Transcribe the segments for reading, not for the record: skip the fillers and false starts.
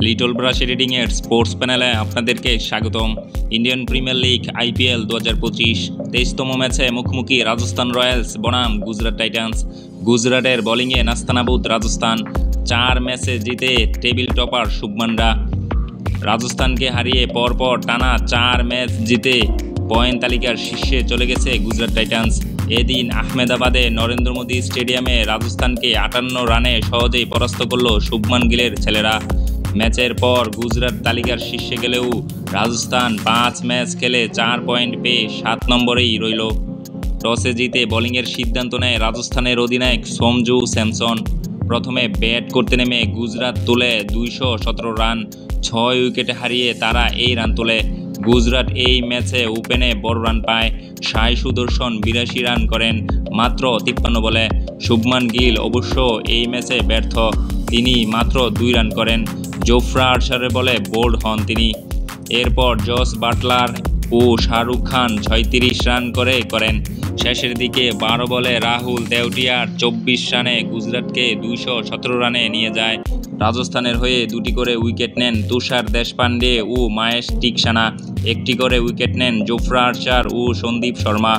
Little brush editing এর sports প্যানেলে আপনাদেরকে স্বাগতম। ইন্ডিয়ান প্রিমিয়ার লিগ IPL 2025 23তম ম্যাচে মুখোমুখি রাজস্থান রয়্যালস বনাম গুজরাট টাইটান্স। গুজরাটের বোলিংয়ে নাস্তানাবুদ রাজস্থান। 4 ম্যাচে জিতে টেবিল টপার শুভমানরা। রাজস্থানকে হারিয়ে পরপর টানা 4 ম্যাচ জিতে পয়েন্ট তালিকার শীর্ষে চলে গেছে গুজরাট টাইটান্স। এদিন আহমেদাবাদে নরেন্দ্র মোদী স্টেডিয়ামে রাজস্থানকে 58 রানে সহজেই পরাস্ত করল শুভমান গিলের ছেলেরা। ম্যাচের পর গুজরাট তালিকার শীর্ষে গেলেও রাজস্থান 5 ম্যাচ খেলে 4 পয়েন্ট পেয়ে 7 নম্বরেই রইল। টসে জিতে বোলিংয়ের সিদ্ধান্ত নেয় রাজস্থানের অধিনায়ক সঞ্জু স্যামসন। প্রথমে ব্যাট করতে নেমে গুজরাট তোলে 217 রান। 6 উইকেটে হারিয়ে তারা এই রান তোলে। গুজরাট এই ম্যাচে ওপেনে বড় রান পায়। সাই সুদর্শন 82 রান করেন মাত্র 53 বলে। শুভমান গিল অবশ্য এই ম্যাচে ব্যর্থ, তিনি মাত্র 2 রান করেন। জোফরা আর্চারের বলে বোল্ড হন তিনি। এরপর জস বাটলার ও শাহরুখ খান 36 রান করেন। শেষের দিকে 12 বলে রাহুল তেওয়াটিয়ার 24 রানে গুজরাটকে 217 রানে নিয়ে যায়। রাজস্থানের হয়ে 2টি করে উইকেট নেন তুষার দেশপান্ডে ও মাহেশ টিকসানা। 1টি করে উইকেট নেন জোফরা আর্চার ও সন্দীপ শর্মা।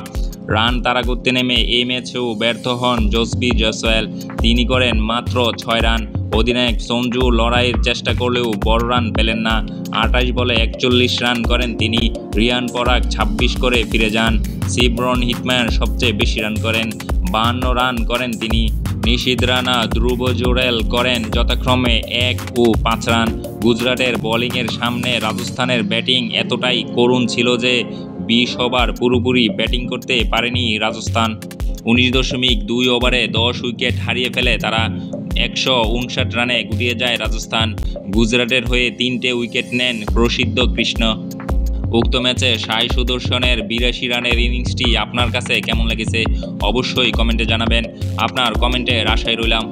রান তাড়া করতে নেমে এই ম্যাচেও ব্যর্থ হন যশবি জয়সওয়াল, তিনি করেন মাত্র 6 রান। অধিনায়ক সঞ্জু লড়াইয়ের চেষ্টা করলেও বড় রান পেলেন না। 28 বলে 41 রান করেন তিনি। রিয়ান পরাগ 26 করে ফিরে যান। শিবরন হিটম্যান সবচেয়ে বেশি রান করেন, 52 রান করেন তিনি। নিশীথ রানা, ধ্রুব জুরেল করেন যথাক্রমে 1 ও 5 রান। গুজরাটের বোলিংয়ের সামনে রাজস্থানের ব্যাটিং এতটাই করুণ ছিল যে 20 ওভার পুরোপুরি ব্যাটিং করতে পারেনি রাজস্থান। 19.2 ওভারে 10 উইকেট হারিয়ে ফেলে তারা। 159 রানে গুটিয়ে যায় রাজস্থান। গুজরাটের হয়ে 3টে উইকেট নেন প্রসিদ্ধ কৃষ্ণ। উক্ত ম্যাচে সাই সুদর্শনের 82 রানের ইনিংসটি আপনার কাছে কেমন লেগেছে অবশ্যই কমেন্টে জানাবেন। আপনার কমেন্টের আশায় রইলাম।